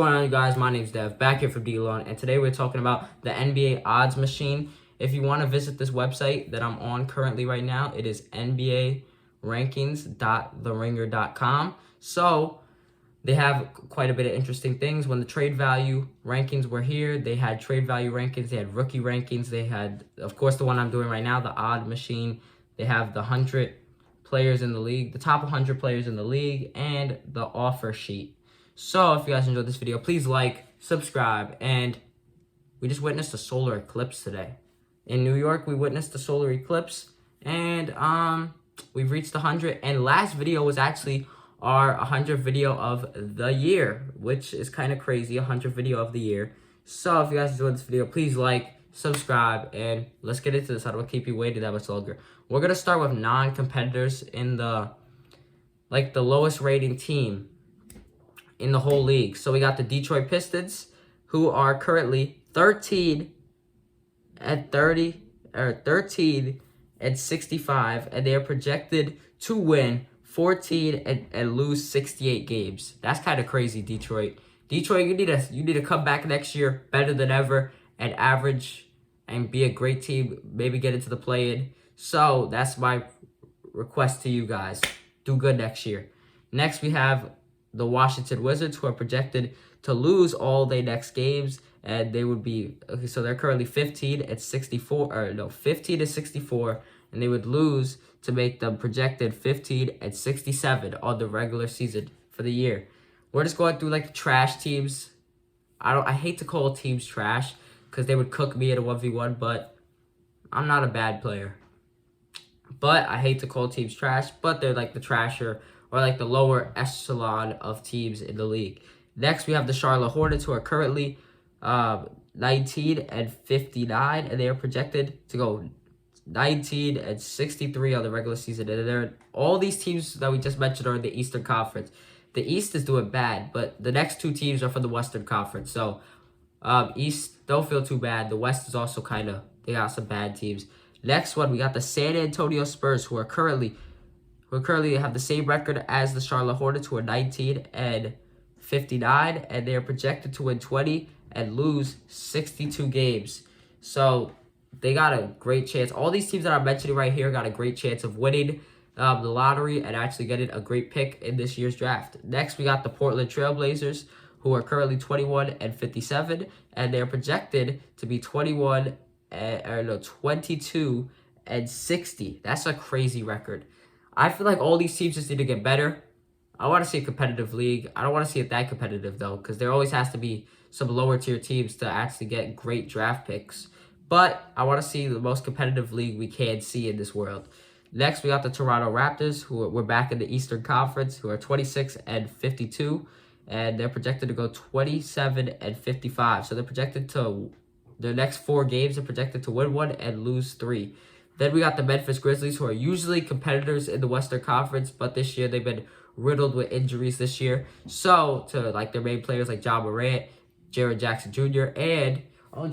What's going on, you guys? My name's Dev, back here for D-Lone, and today we're talking about the NBA odds machine. If you want to visit this website that I'm on currently right now, it is nbarankings.theringer.com. So they have quite a bit of interesting things. When the trade value rankings were here, they had trade value rankings, they had rookie rankings, they had, of course, the one I'm doing right now, the odd machine. They have the 100 players in the league, the top 100 players in the league, and the offer sheet. So if you guys enjoyed this video, please like, subscribe, and we just witnessed a solar eclipse today. In New York, we witnessed a solar eclipse, and we've reached 100, and last video was actually our 100 video of the year, which is kind of crazy, 100 video of the year. So if you guys enjoyed this video, please like, subscribe, and let's get into this. I don't keep you waiting that much longer. We're going to start with non-competitors in the lowest rating team in the whole league. So we got the Detroit Pistons, who are currently 13 and 65, and they are projected to win 14 and lose 68 games. That's kind of crazy, Detroit. Detroit, you need to come back next year better than ever and average and be a great team, maybe get into the play-in. So that's my request to you guys. Do good next year. Next, we have the Washington Wizards, who are projected to lose all their next games, and they would be, okay, so they're currently 15 and 64, and they would lose to make them projected 15 and 67 on the regular season for the year. We're just going through like the trash teams. I hate to call teams trash because they would cook me in a 1v1, but I'm not a bad player. But I hate to call teams trash, but they're like the trasher or like the lower echelon of teams in the league. Next, we have the Charlotte Hornets, who are currently 19 and 59, and they are projected to go 19 and 63 on the regular season. And all these teams that we just mentioned are in the Eastern Conference. The East is doing bad, but the next two teams are from the Western Conference. So East, don't feel too bad. The West is also they got some bad teams. Next one, we got the San Antonio Spurs, who currently have the same record as the Charlotte Hornets, who are 19 and 59, and they are projected to win 20 and lose 62 games. So they got a great chance. All these teams that I'm mentioning right here got a great chance of winning the lottery and actually getting a great pick in this year's draft. Next, we got the Portland Trailblazers, who are currently 21 and 57, and they're projected to be 22 and 60. That's a crazy record. I feel like all these teams just need to get better. I want to see a competitive league. I don't want to see it that competitive, though, because there always has to be some lower tier teams to actually get great draft picks. But I want to see the most competitive league we can see in this world. Next, we got the Toronto Raptors, who we're back in the Eastern Conference, who are 26 and 52, and they're projected to go 27 and 55. So they're projected to, their next 4 games are projected to win 1 and lose 3. Then we got the Memphis Grizzlies, who are usually competitors in the Western Conference, but this year they've been riddled with injuries this year. So to like their main players like Ja Morant, Jaren Jackson Jr., and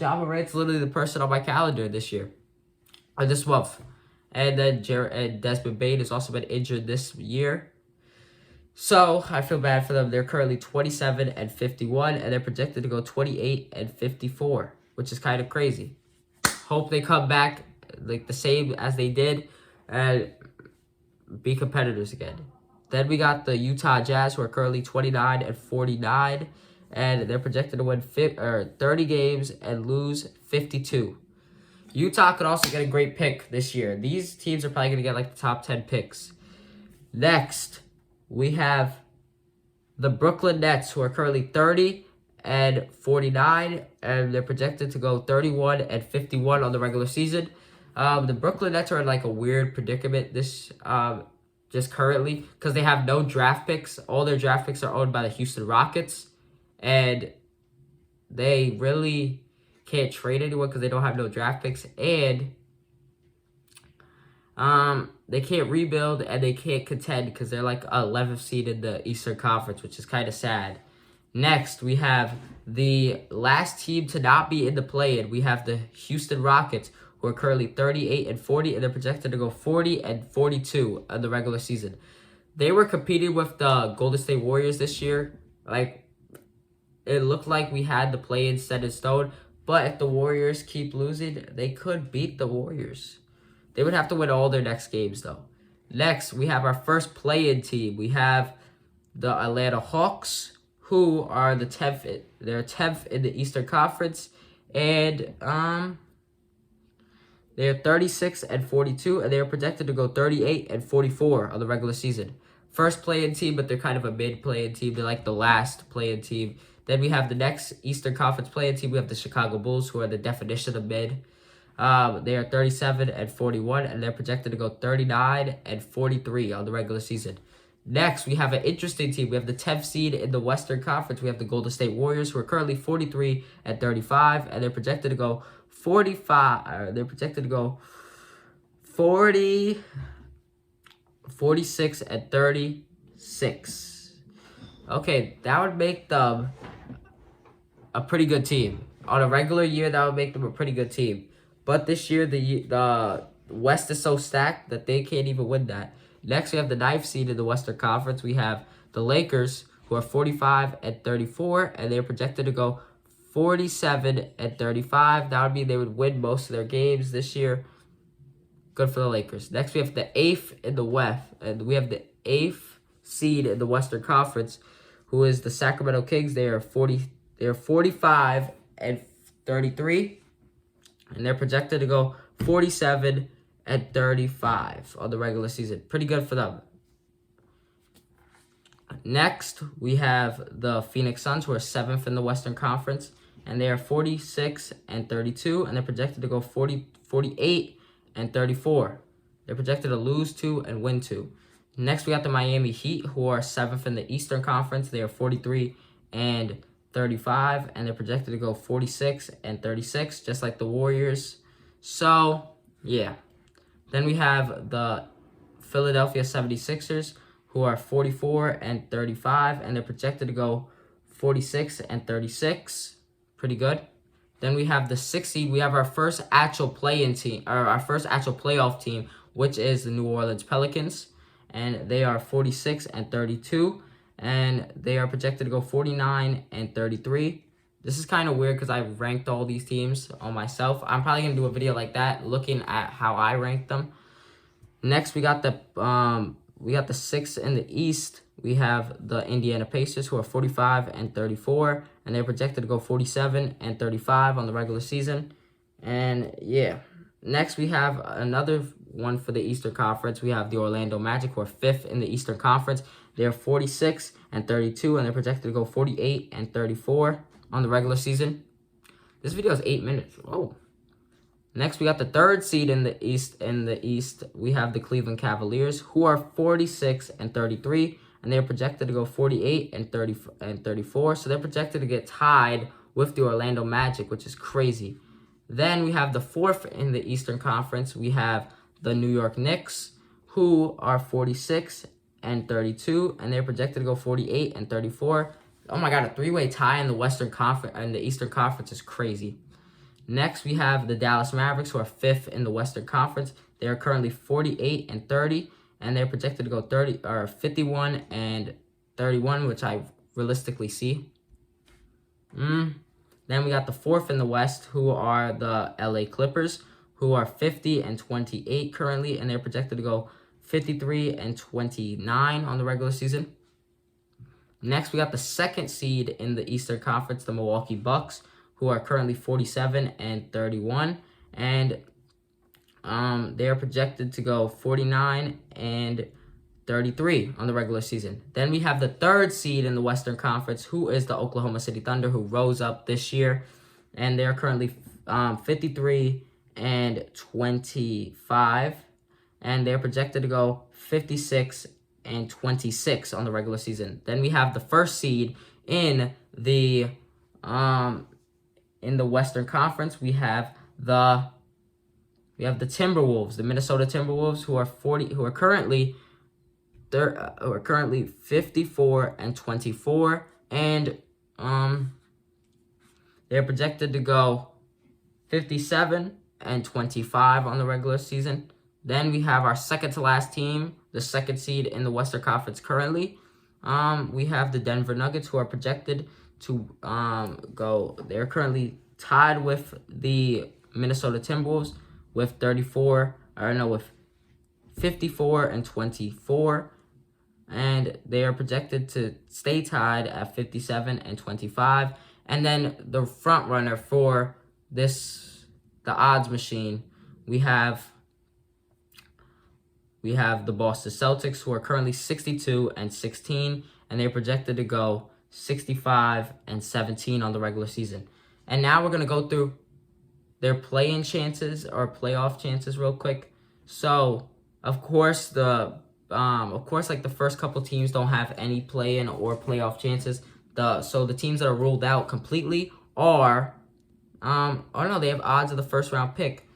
Ja Morant's literally the person on my calendar this year, or this month. And then Desmond Bane has also been injured this year. So I feel bad for them. They're currently 27 and 51, and they're projected to go 28 and 54, which is kind of crazy. Hope they come back like the same as they did and be competitors again. Then we got the Utah Jazz, who are currently 29 and 49, and they're projected to win 30 games and lose 52. Utah could also get a great pick this year. These teams are probably going to get like the top 10 picks. Next, we have the Brooklyn Nets, who are currently 30 and 49, and they're projected to go 31 and 51 on the regular season. The Brooklyn Nets are in like a weird predicament this just currently because they have no draft picks. All their draft picks are owned by the Houston Rockets, and they really can't trade anyone because they don't have no draft picks, and they can't rebuild, and they can't contend because they're like 11th seed in the Eastern Conference, which is kind of sad. Next, we have the last team to not be in the play-in. We have the Houston Rockets, who are currently 38 and 40, and they're projected to go 40 and 42 in the regular season. They were competing with the Golden State Warriors this year. Like, it looked like we had the play-in set in stone. But if the Warriors keep losing, they could beat the Warriors. They would have to win all their next games, though. Next, we have our first play-in team. We have the Atlanta Hawks, who are the 10th. They're 10th in the Eastern Conference, and they're 36-42, and they are projected to go 38-44 on the regular season. First play-in team, but they're kind of a mid-play-in team. They're like the last play-in team. Then we have the next Eastern Conference play-in team. We have the Chicago Bulls, who are the definition of mid. They are 37-41, and they're projected to go 39-43 on the regular season. Next, we have an interesting team. We have the 10th seed in the Western Conference. We have the Golden State Warriors, who are currently 43-35, and they're projected to go 46-36. Okay, that would make them a pretty good team. On a regular year, that would make them a pretty good team. But this year, the West is so stacked that they can't even win that. Next, we have the 9th seed in the Western Conference. We have the Lakers, who are 45-34, and they're projected to go 47-35. That would mean they would win most of their games this year. Good for the Lakers. Next, we have the 8th in the West, and we have the 8th seed in the Western Conference, who is the Sacramento Kings. They are 45-33, and they're projected to go 47-35 on the regular season. Pretty good for them. Next, we have the Phoenix Suns, who are 7th in the Western Conference, and they are 46-32, and they're projected to go 48-34. They're projected to lose 2 and win 2. Next, we got the Miami Heat, who are 7th in the Eastern Conference. They are 43-35, and they're projected to go 46-36, just like the Warriors. So, yeah. Then we have the Philadelphia 76ers, who are 44-35, and they're projected to go 46-36. Pretty good. Then we have the 6th seed. We have our first actual play-in team, or our first actual playoff team, which is the New Orleans Pelicans, and they are 46-32, and they are projected to go 49-33. This is kind of weird because I ranked all these teams on myself. I'm probably gonna do a video like that, looking at how I ranked them. Next, we got the 6th in the East. We have the Indiana Pacers, who are 45-34, and they're projected to go 47-35 on the regular season. And yeah, next we have another one for the Eastern Conference. We have the Orlando Magic, who are 5th in the Eastern Conference. They're 46-32, and they're projected to go 48-34 on the regular season. This video is 8 minutes. Whoa. Next, we got the 3rd seed in the East. We have the Cleveland Cavaliers, who are 46-33, and they're projected to go 48-34. So they're projected to get tied with the Orlando Magic, which is crazy. Then we have the 4th in the Eastern Conference. We have the New York Knicks, who are 46-32, and they're projected to go 48-34. Oh my God, a 3-way tie in the Western Conference and the Eastern Conference is crazy. Next, we have the Dallas Mavericks, who are 5th in the Western Conference. They are currently 48-30, and they're projected to go 51-31, which I realistically see. Then we got the 4th in the West, who are the LA Clippers, who are 50-28 currently, and they're projected to go 53-29 on the regular season. Next, we got the 2nd seed in the Eastern Conference, the Milwaukee Bucks, who are currently 47-31, and they are projected to go 49-33 on the regular season. Then we have the 3rd seed in the Western Conference, who is the Oklahoma City Thunder, who rose up this year, and they're currently 53-25, and they're projected to go 56-26 on the regular season. Then we have the 1st seed in the Western Conference. We have the Timberwolves, the Minnesota Timberwolves, who are currently 54-24, and they're projected to go 57-25 on the regular season. Then we have our second to last team, the 2nd seed in the Western Conference currently. We have the Denver Nuggets, who are projected to go. They're currently tied with the Minnesota Timberwolves with 54 and 24. And they are projected to stay tied at 57 and 25. And then the front runner for the odds machine, we have the Boston Celtics, who are currently 62 and 16, and they're projected to go 65 and 17 on the regular season. And now we're gonna go through their play-in chances or playoff chances real quick. So of course like the first couple teams don't have any play-in or playoff chances. So the teams that are ruled out completely are they have odds of the first round pick.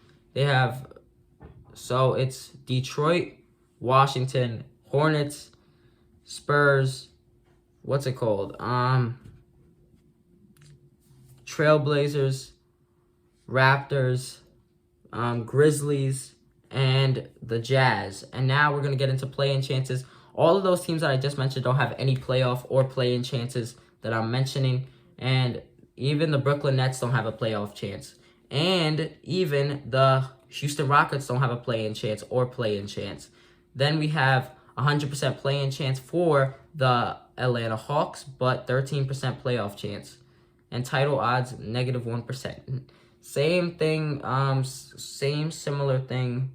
So it's Detroit, Washington, Hornets, Spurs, Trailblazers, Raptors, Grizzlies, and the Jazz. And now we're going to get into play-in chances. All of those teams that I just mentioned don't have any playoff or play-in chances that I'm mentioning. And even the Brooklyn Nets don't have a playoff chance. And even the Houston Rockets don't have a play-in chance or play-in chance. Then we have 100% play-in chance for the Atlanta Hawks, but 13% playoff chance. And title odds, -1%. Same thing, similar thing.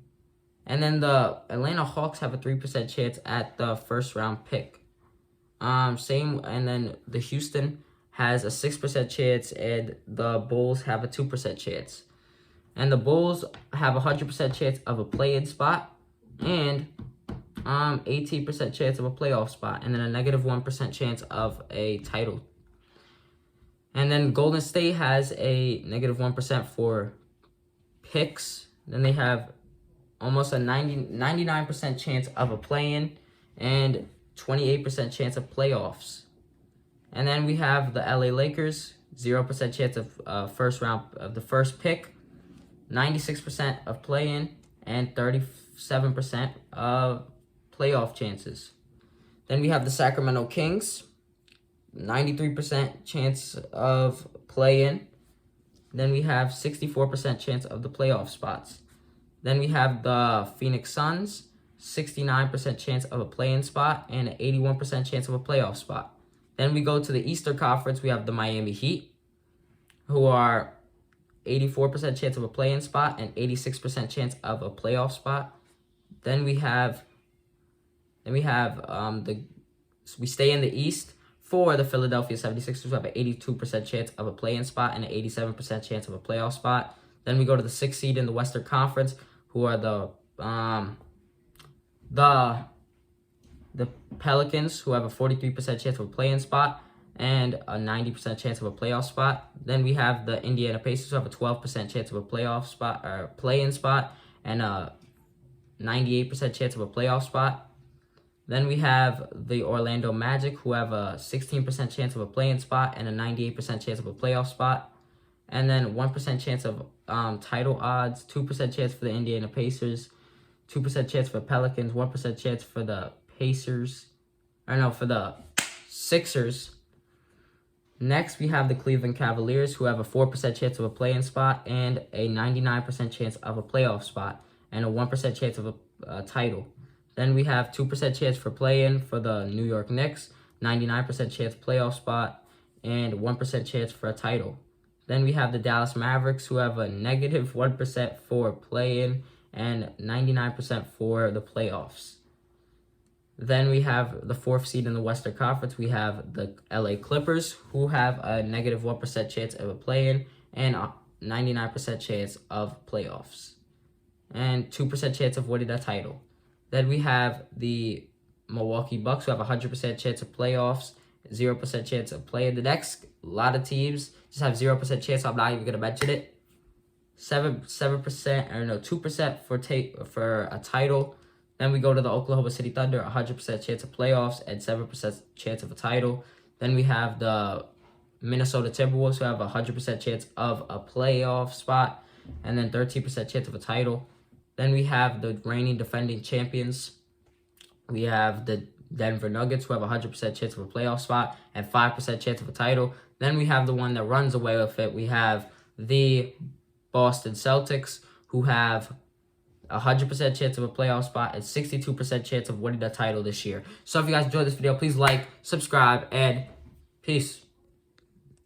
And then the Atlanta Hawks have a 3% chance at the first round pick. And then the Houston has a 6% chance, and the Bulls have a 2% chance. And the Bulls have a 100% chance of a play-in spot, and 18% chance of a playoff spot, and then a -1% chance of a title. And then Golden State has a -1% for picks. Then they have almost a 99% chance of a play-in and 28% chance of playoffs. And then we have the LA Lakers, 0% chance of first round of the first pick, 96% of play-in, and 37% of playoff chances. Then we have the Sacramento Kings, 93% chance of play-in. Then we have 64% chance of the playoff spots. Then we have the Phoenix Suns, 69% chance of a play-in spot and an 81% chance of a playoff spot. Then we go to the Eastern Conference. We have the Miami Heat, who are 84% chance of a play-in spot and 86% chance of a playoff spot. Then we stay in the East for the Philadelphia 76ers, who have an 82% chance of a play-in spot and an 87% chance of a playoff spot. Then we go to the 6th seed in the Western Conference, who are the Pelicans, who have a 43% chance of a play-in spot and a 90% chance of a playoff spot. Then we have the Indiana Pacers, who have a 12% chance of a playoff spot or play-in spot and a 98% chance of a playoff spot. Then we have the Orlando Magic, who have a 16% chance of a play-in spot and a 98% chance of a playoff spot. And then 1% chance of title odds, 2% chance for the Indiana Pacers, 2% chance for Pelicans, 1% chance for the for the Sixers. Next, we have the Cleveland Cavaliers, who have a 4% chance of a play-in spot and a 99% chance of a playoff spot and a 1% chance of a title. Then we have 2% chance for play-in for the New York Knicks, 99% chance playoff spot, and 1% chance for a title. Then we have the Dallas Mavericks, who have a -1% for play-in and 99% for the playoffs. Then we have the 4th seed in the Western Conference. We have the LA Clippers, who have a -1% chance of a play-in and a 99% chance of playoffs and 2% chance of winning a title. Then we have the Milwaukee Bucks, who have a 100% chance of playoffs, 0% chance of play-in. The next lot of teams just have 0% chance, so I'm not even going to mention it. 2% for a title. Then we go to the Oklahoma City Thunder, 100% chance of playoffs and 7% chance of a title. Then we have the Minnesota Timberwolves, who have a 100% chance of a playoff spot and then 13% chance of a title. Then we have the reigning defending champions. We have the Denver Nuggets, who have a 100% chance of a playoff spot and 5% chance of a title. Then we have the one that runs away with it. We have the Boston Celtics, who have 100% chance of a playoff spot and 62% chance of winning the title this year. So if you guys enjoyed this video, please like, subscribe, and peace.